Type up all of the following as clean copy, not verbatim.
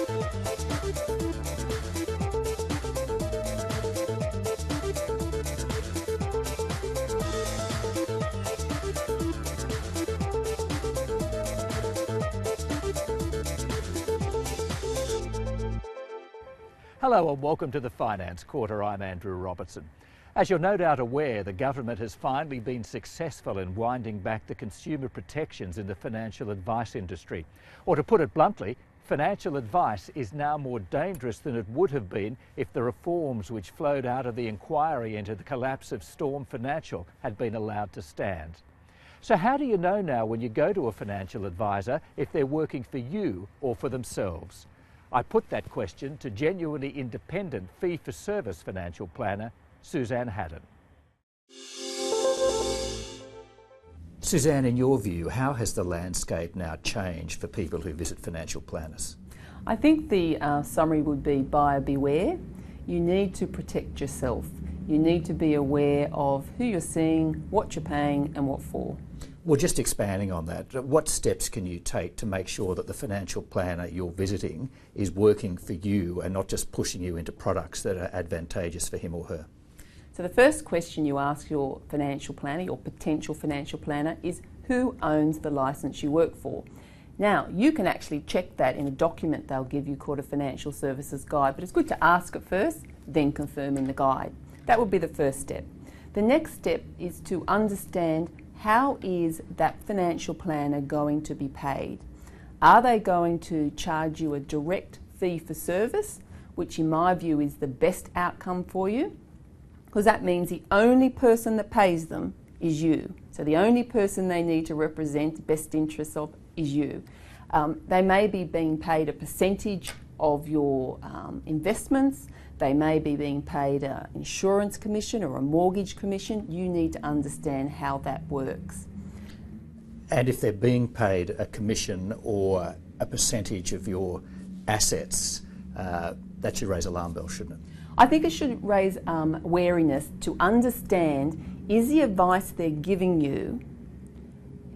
Hello and welcome to the Finance Quarter. I'm Andrew Robertson. As you're no doubt aware, the government has finally been successful in winding back the consumer protections in the financial advice industry. Or to put it bluntly, financial advice is now more dangerous than it would have been if the reforms which flowed out of the inquiry into the collapse of Storm Financial had been allowed to stand. So how do you know now when you go to a financial advisor if they're working for you or for themselves? I put that question to genuinely independent fee-for-service financial planner, Suzanne Haddan. Suzanne, in your view, how has the landscape now changed for people who visit financial planners? I think the summary would be buyer beware. You need to protect yourself. You need to be aware of who you're seeing, what you're paying and what for. Well, just expanding on that, what steps can you take to make sure that the financial planner you're visiting is working for you and not just pushing you into products that are advantageous for him or her? So the first question you ask your financial planner, your potential financial planner, is who owns the licence you work for? Now, you can actually check that in a document they'll give you called a Financial Services Guide, but it's good to ask it first, then confirm in the guide. That would be the first step. The next step is to understand how is that financial planner going to be paid? Are they going to charge you a direct fee for service, which in my view is the best outcome for you? Because that means the only person that pays them is you. So the only person they need to represent best interests of is you. They may be being paid a percentage of your investments. They may be being paid an insurance commission or a mortgage commission. You need to understand how that works. And if they're being paid a commission or a percentage of your assets, that should raise alarm bells, shouldn't it? I think it should raise wariness to understand, is the advice they're giving you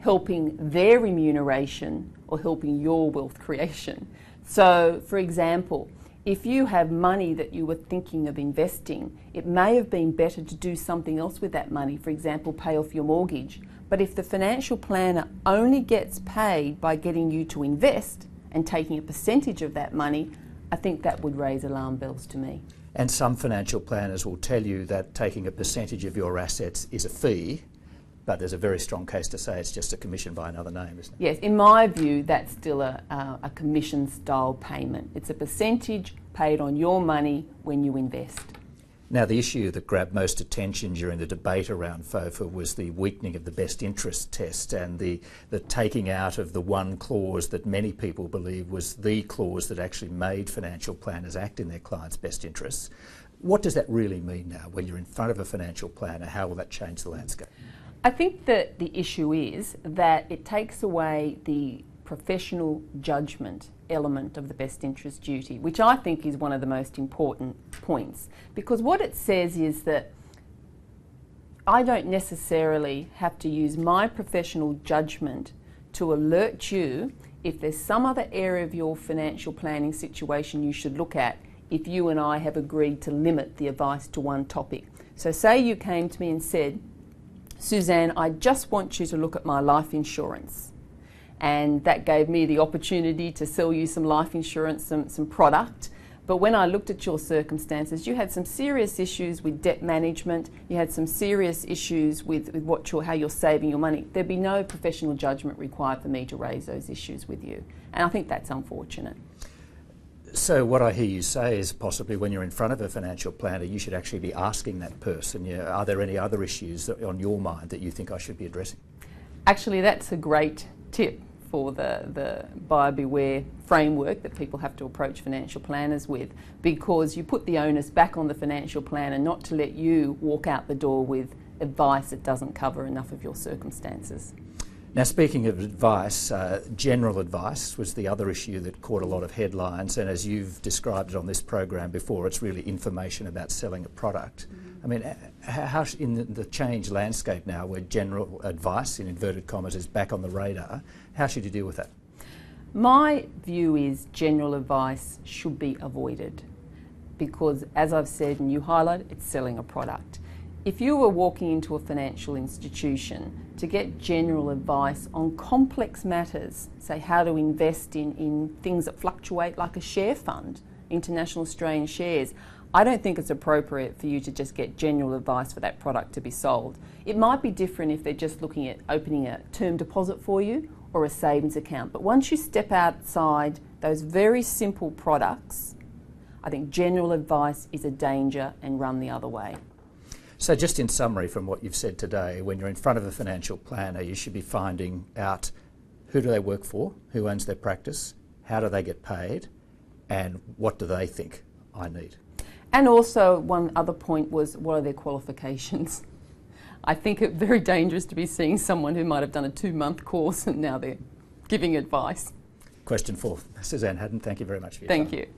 helping their remuneration or helping your wealth creation? So, for example, if you have money that you were thinking of investing, it may have been better to do something else with that money, for example, pay off your mortgage. But if the financial planner only gets paid by getting you to invest and taking a percentage of that money, I think that would raise alarm bells to me. And some financial planners will tell you that taking a percentage of your assets is a fee, but there's a very strong case to say it's just a commission by another name, isn't it? Yes, in my view, that's still a commission-style payment. It's a percentage paid on your money when you invest. Now, the issue that grabbed most attention during the debate around FOFA was the weakening of the best interest test and the taking out of the one clause that many people believe was the clause that actually made financial planners act in their clients' best interests. What does that really mean now when you're in front of a financial planner? How will that change the landscape? I think that the issue is that it takes away the professional judgment element of the best interest duty, which I think is one of the most important points. Because what it says is that I don't necessarily have to use my professional judgment to alert you if there's some other area of your financial planning situation you should look at if you and I have agreed to limit the advice to one topic. So say you came to me and said, Suzanne, I just want you to look at my life insurance. And that gave me the opportunity to sell you some life insurance, some product. But when I looked at your circumstances, you had some serious issues with debt management, you had some serious issues with how you're saving your money. There'd be no professional judgment required for me to raise those issues with you. And I think that's unfortunate. So what I hear you say is possibly when you're in front of a financial planner, you should actually be asking that person, are there any other issues on your mind that you think I should be addressing? Actually, that's a great tip for the buyer beware framework that people have to approach financial planners with, because you put the onus back on the financial planner not to let you walk out the door with advice that doesn't cover enough of your circumstances. Now, speaking of advice, general advice was the other issue that caught a lot of headlines, and as you've described it on this program before, it's really information about selling a product. I mean, how in the changed landscape now where general advice, in inverted commas, is back on the radar, how should you deal with that? My view is general advice should be avoided because, as I've said and you highlighted, it's selling a product. If you were walking into a financial institution to get general advice on complex matters, say how to invest in things that fluctuate like a share fund, international Australian shares, I don't think it's appropriate for you to just get general advice for that product to be sold. It might be different if they're just looking at opening a term deposit for you or a savings account. But once you step outside those very simple products, I think general advice is a danger and run the other way. So just in summary from what you've said today, when you're in front of a financial planner, you should be finding out who do they work for, who owns their practice, how do they get paid, and what do they think I need. And also one other point was, what are their qualifications? I think it's very dangerous to be seeing someone who might have done a 2-month course and now they're giving advice. Question 4. Suzanne Haddan, thank you very much for your time. Thank you.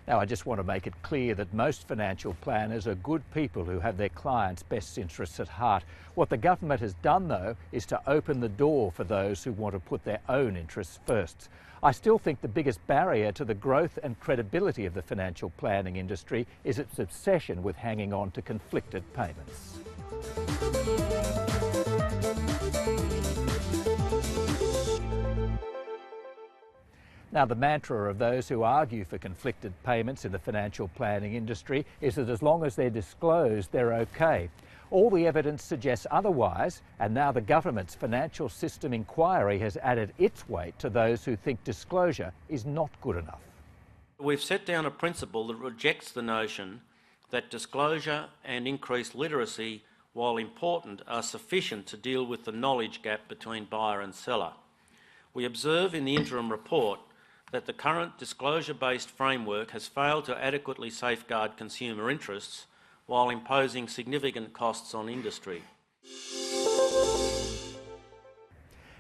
Now, I just want to make it clear that most financial planners are good people who have their clients' best interests at heart. What the government has done, though, is to open the door for those who want to put their own interests first. I still think the biggest barrier to the growth and credibility of the financial planning industry is its obsession with hanging on to conflicted payments. Now, the mantra of those who argue for conflicted payments in the financial planning industry is that as long as they're disclosed, they're okay. All the evidence suggests otherwise, and now the government's financial system inquiry has added its weight to those who think disclosure is not good enough. We've set down a principle that rejects the notion that disclosure and increased literacy, while important, are sufficient to deal with the knowledge gap between buyer and seller. We observe in the interim report that the current disclosure-based framework has failed to adequately safeguard consumer interests while imposing significant costs on industry.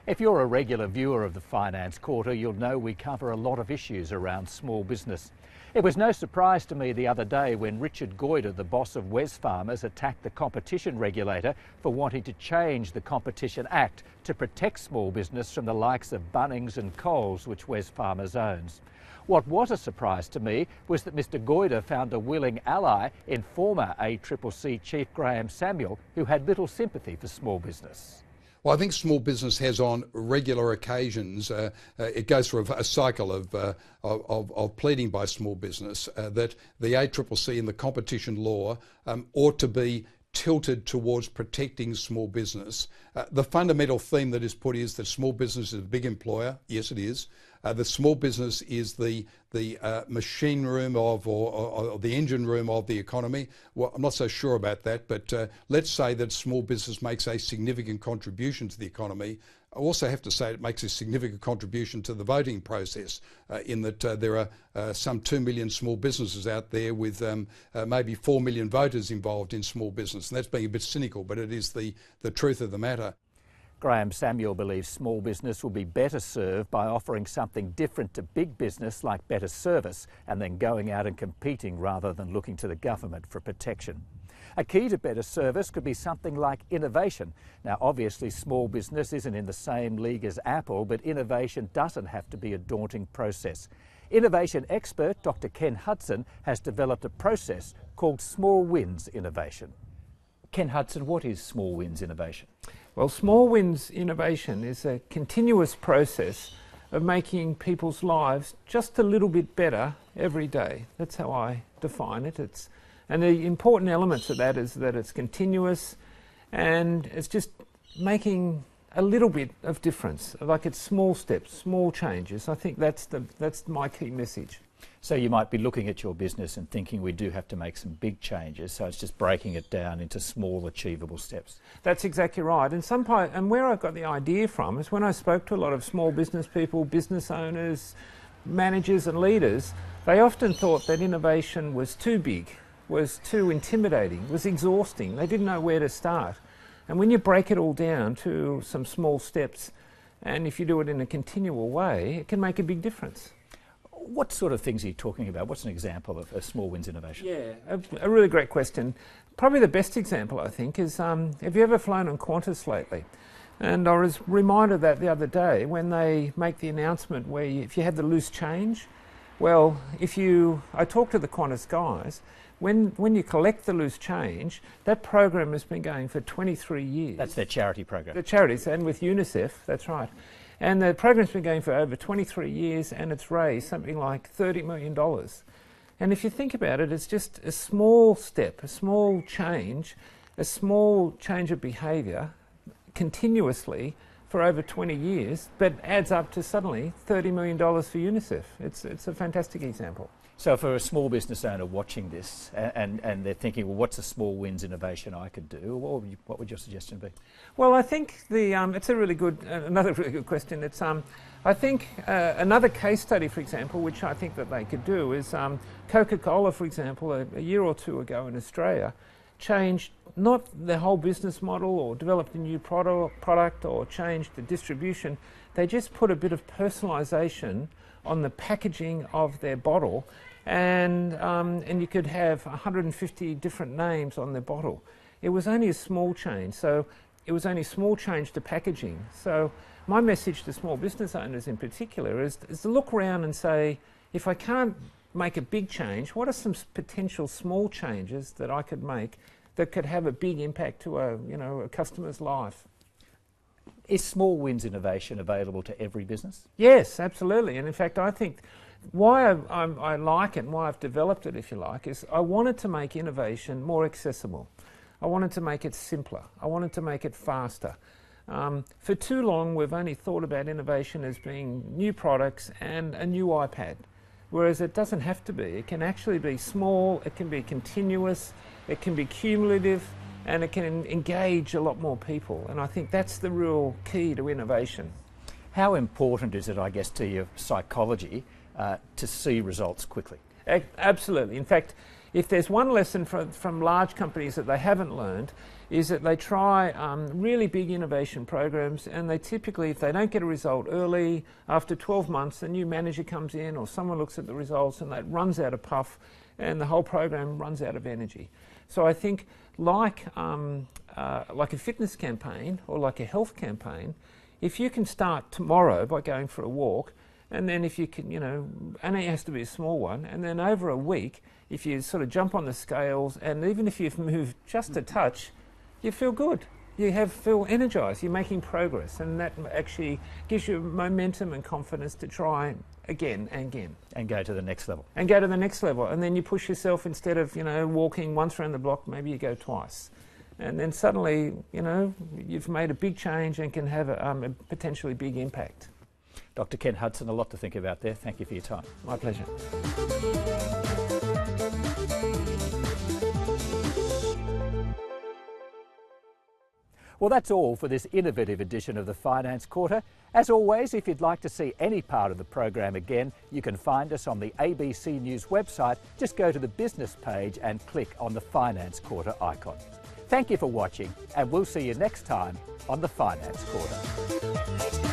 If you're a regular viewer of the Finance Quarter, you'll know we cover a lot of issues around small business. It was no surprise to me the other day when Richard Goyder, the boss of Wesfarmers, attacked the competition regulator for wanting to change the Competition Act to protect small business from the likes of Bunnings and Coles, which Wesfarmers owns. What was a surprise to me was that Mr Goyder found a willing ally in former ACCC Chief Graham Samuel, who had little sympathy for small business. Well, I think small business has on regular occasions, it goes through a cycle of pleading by small business that the ACCC and the competition law ought to be tilted towards protecting small business. The fundamental theme that is put is that small business is a big employer. Yes, it is. The small business is the machine room of or the engine room of the economy. Well, I'm not so sure about that, but let's say that small business makes a significant contribution to the economy. I also have to say it makes a significant contribution to the voting process in that there are some 2 million small businesses out there with maybe 4 million voters involved in small business. And that's being a bit cynical, but it is the truth of the matter. Graham Samuel believes small business will be better served by offering something different to big business like better service and then going out and competing rather than looking to the government for protection. A key to better service could be something like innovation. Now, obviously, small business isn't in the same league as Apple, but innovation doesn't have to be a daunting process. Innovation expert Dr. Ken Hudson has developed a process called Small Wins Innovation. Ken Hudson, what is Small Wins Innovation? Well, Small Wins Innovation is a continuous process of making people's lives just a little bit better every day. That's how I define it. And the important elements of that is that it's continuous and it's just making a little bit of difference. Like it's small steps, small changes. I think that's my key message. So you might be looking at your business and thinking we do have to make some big changes, so it's just breaking it down into small achievable steps. That's exactly right. And where I got the idea from is when I spoke to a lot of small business people, business owners, managers and leaders, they often thought that innovation was too big, was too intimidating, was exhausting. They didn't know where to start. And when you break it all down to some small steps, and if you do it in a continual way, it can make a big difference. What sort of things are you talking about? What's an example of a Small Wins Innovation? Yeah, a really great question. Probably the best example, I think, is have you ever flown on Qantas lately? And I was reminded of that the other day when they make the announcement where if you had the loose change, well, I talked to the Qantas guys, when you collect the loose change, that program has been going for 23 years. That's their charity program. The charities, and with UNICEF, that's right. And the program's been going for over 23 years and it's raised something like $30 million. And if you think about it, it's just a small step, a small change of behaviour continuously for over 20 years, but adds up to suddenly $30 million for UNICEF. It's a fantastic example. So for a small business owner watching this and they're thinking, well, what's a small wins innovation I could do? What would your suggestion be? Well, I think it's a really good, another really good question. It's I think another case study, for example, which I think that they could do is Coca-Cola, for example, a year or two ago in Australia, changed not the whole business model or developed a new product or changed the distribution. They just put a bit of personalisation on the packaging of their bottle, and you could have 150 different names on their bottle. It was only a small change, so it was only a small change to packaging. So my message to small business owners in particular is to look around and say, if I can't make a big change, what are some potential small changes that I could make that could have a big impact to a customer's life? Is small wins innovation available to every business? Yes, absolutely. And in fact, I think why I like it and why I've developed it, if you like, is I wanted to make innovation more accessible. I wanted to make it simpler. I wanted to make it faster. For too long, we've only thought about innovation as being new products and a new iPad, whereas it doesn't have to be. It can actually be small, it can be continuous, it can be cumulative, and it can engage a lot more people. And I think that's the real key to innovation. How important is it, I guess, to your psychology to see results quickly? Absolutely. In fact, if there's one lesson from large companies that they haven't learned, is that they try really big innovation programs, and they typically, if they don't get a result early, after 12 months, a new manager comes in or someone looks at the results and that runs out of puff and the whole program runs out of energy. So I think like a fitness campaign or like a health campaign, if you can start tomorrow by going for a walk, and then if you can, and it has to be a small one, and then over a week, if you sort of jump on the scales, and even if you've moved just a touch, you feel good. You feel energised, you're making progress, and that actually gives you momentum and confidence to try again and again. And go to the next level. And go to the next level, and then you push yourself. Instead of walking once around the block, maybe you go twice. And then suddenly, you've made a big change and can have a potentially big impact. Dr. Ken Hudson, a lot to think about there. Thank you for your time. My pleasure. Well, that's all for this innovative edition of the Finance Quarter. As always, if you'd like to see any part of the program again, you can find us on the ABC News website. Just go to the business page and click on the Finance Quarter icon. Thank you for watching, and we'll see you next time on the Finance Quarter.